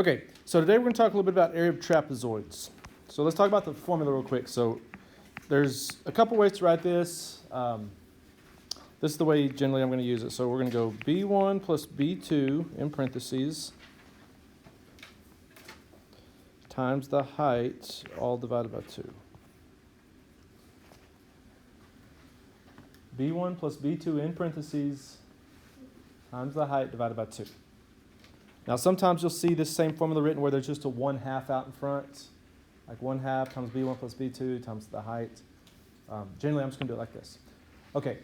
Okay, so today we're going to talk a little bit about area of trapezoids. So let's talk about the formula real quick. So there's a couple ways to write this. This is the way generally I'm going to use it. So we're going to go B1 plus B2 in parentheses times the height, all divided by 2. B1 plus B2 in parentheses times the height divided by 2. Now sometimes you'll see this same formula written where there's just a 1/2 out in front, like 1/2 times B1 plus B2 times the height. Generally I'm just going to do it like this. Okay,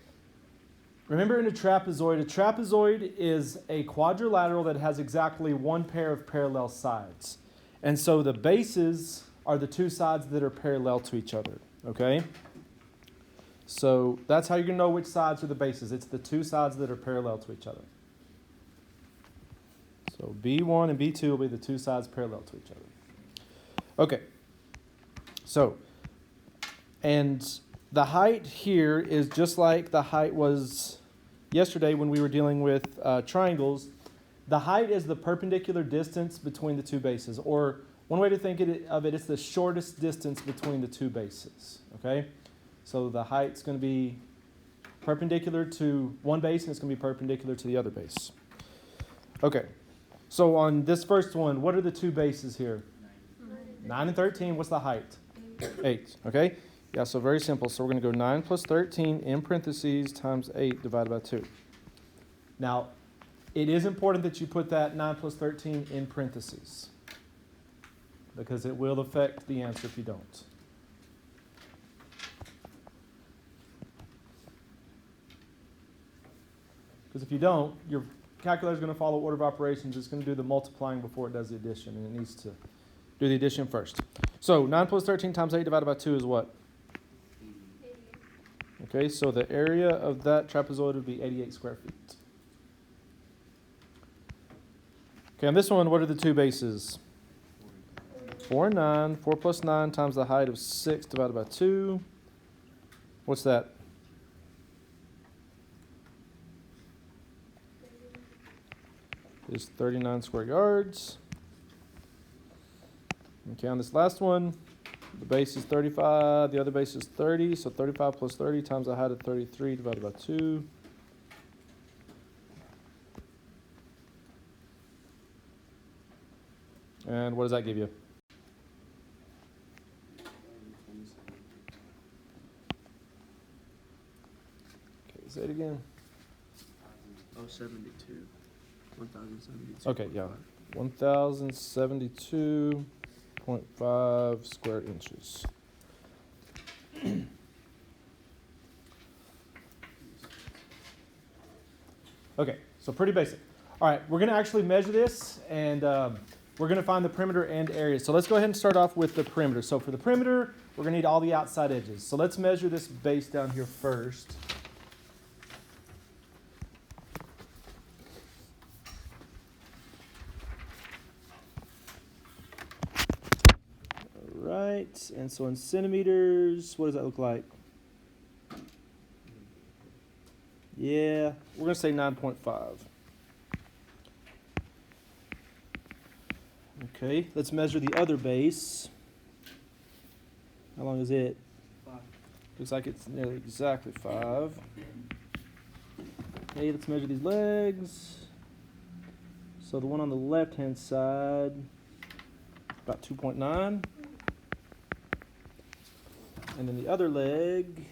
remember in a trapezoid is a quadrilateral that has exactly one pair of parallel sides. And so the bases are the two sides that are parallel to each other, okay? So that's how you're going to know which sides are the bases. It's the two sides that are parallel to each other. So B1 and B2 will be the two sides parallel to each other. Okay. So, and the height here is just like the height was yesterday when we were dealing with triangles. The height is the perpendicular distance between the two bases. Or one way to think of it is the shortest distance between the two bases. Okay? So the height's going to be perpendicular to one base and it's going to be perpendicular to the other base. Okay. So on this first one, what are the two bases here? 9 and 13. What's the height? 8. Okay? Yeah, so very simple. So we're going to go 9 plus 13 in parentheses times 8 divided by 2. Now, it is important that you put that 9 plus 13 in parentheses because it will affect the answer if you don't. Because if you don't, your calculator is going to follow order of operations. It's going to do the multiplying before it does the addition, and it needs to do the addition first. So 9 plus 13 times 8 divided by 2 is what? 88. Okay, so the area of that trapezoid would be 88 square feet. Okay, on this one, what are the two bases? 4 and 9. 4 plus 9 times the height of 6 divided by 2. What's that? Is 39 square yards. Okay, on this last one, the base is 35, the other base is 30, so 35 plus 30 times the height of 33 divided by 2. And what does that give you? Okay, say it again. 72. 1,072. Okay, yeah. 1,072.5 square inches. Okay, so pretty basic. All right, we're going to actually measure this, and we're going to find the perimeter and area. So let's go ahead and start off with the perimeter. So for the perimeter, we're going to need all the outside edges. So let's measure this base down here first. Right, and so in centimeters, what does that look like? Yeah, we're going to say 9.5. Okay, let's measure the other base. How long is it? 5. Looks like it's nearly exactly 5. Okay, let's measure these legs. So the one on the left-hand side, about 2.9. And then the other leg,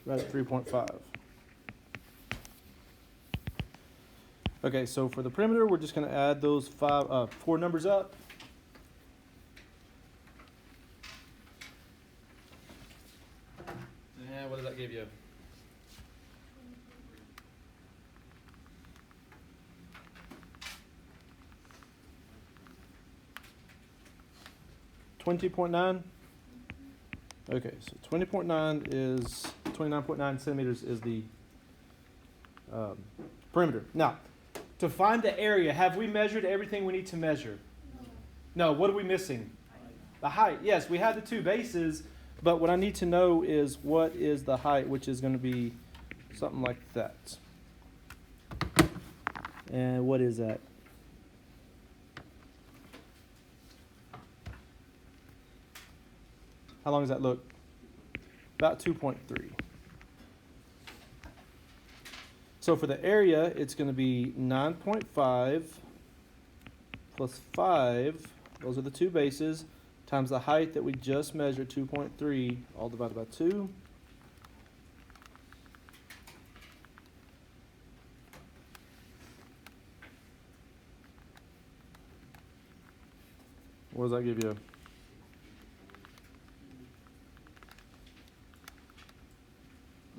right at 3.5. Okay, so for the perimeter, we're just going to add those 4 numbers up. And what does that give you? $20.9. Okay, so 20.9 is 29.9 centimeters is the perimeter. Now, to find the area, have we measured everything we need to measure? No. What are we missing? The height. Yes, we have the two bases, but what I need to know is what is the height, which is going to be something like that. And what is that? How long does that look? About 2.3. So for the area, it's going to be 9.5 plus 5, those are the two bases, times the height that we just measured, 2.3, all divided by 2. What does that give you?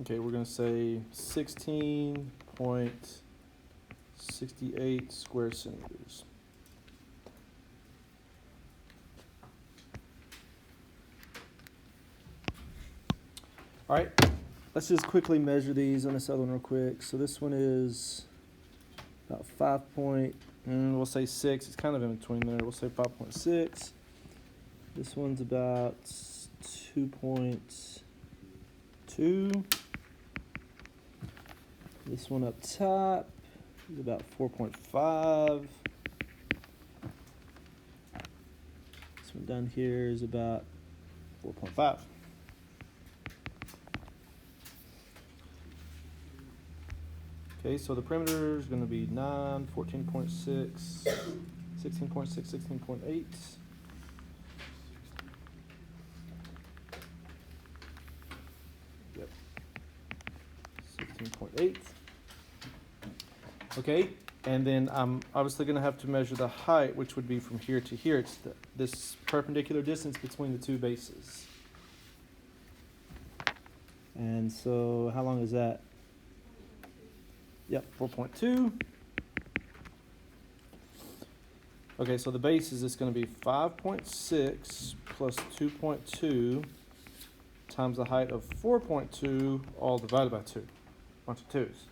Okay, we're going to say 16.68 square centimeters. All right, let's just quickly measure these on this other one real quick. So this one is about 5 point, we'll say 6. It's kind of in between there. We'll say 5.6. This one's about 2.2. This one up top is about 4.5. This one down here is about 4.5. Okay, so the perimeter is going to be 9, 14.6, 16.6, 16.8. Yep. 16.8. Okay, and then I'm obviously going to have to measure the height, which would be from here to here. It's this perpendicular distance between the two bases. And so how long is that? Yep, 4.2. Okay, so the base is just going to be 5.6 plus 2.2 times the height of 4.2, all divided by 2. Bunch of 2's.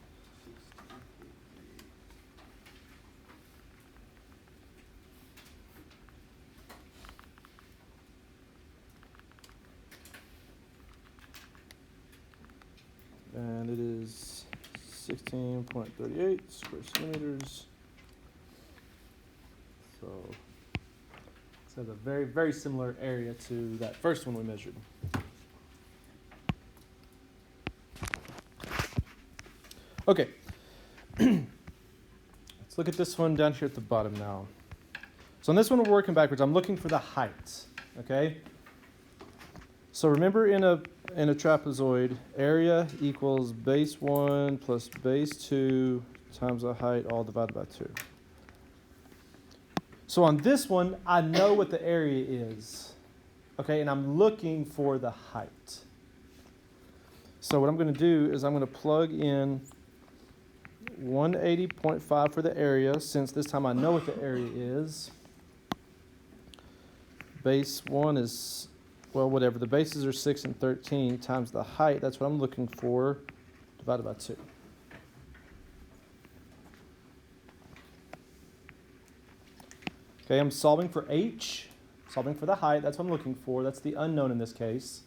And it is 16.38 square centimeters. So it's a very, very similar area to that first one we measured. Okay. Let's look at this one down here at the bottom now. So on this one we're working backwards. I'm looking for the height. Okay? So remember in a trapezoid, area equals base 1 plus base 2 times the height, all divided by 2. So on this one, I know what the area is. Okay, and I'm looking for the height. So what I'm going to do is I'm going to plug in 180.5 for the area, since this time I know what the area is. Base 1 is, well, whatever. The bases are 6 and 13 times the height. That's what I'm looking for, divided by 2. Okay, I'm solving for h, solving for the height. That's what I'm looking for. That's the unknown in this case.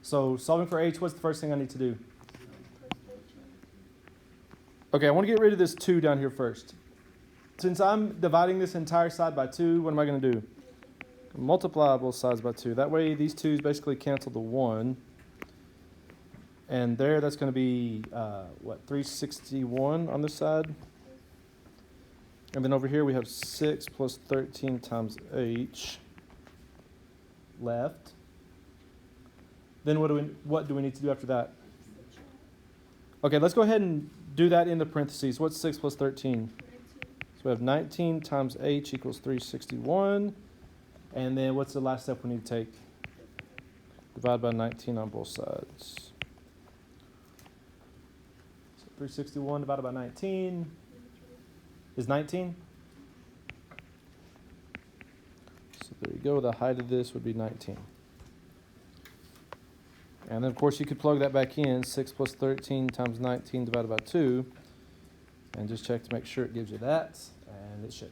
So solving for h, what's the first thing I need to do? Okay, I want to get rid of this 2 down here first. Since I'm dividing this entire side by 2, what am I going to do? Multiply both sides by 2. That way these 2's basically cancel the 1. And there, that's going to be, 361 on this side. And then over here we have 6 plus 13 times h left. Then what do we need to do after that? Okay, let's go ahead and do that in the parentheses. What's 6 plus 13? So we have 19 times h equals 361. And then what's the last step we need to take? Divide by 19 on both sides. So 361 divided by 19 is 19. So there you go. The height of this would be 19. And then, of course, you could plug that back in. 6 plus 13 times 19 divided by 2. And just check to make sure it gives you that. And it should.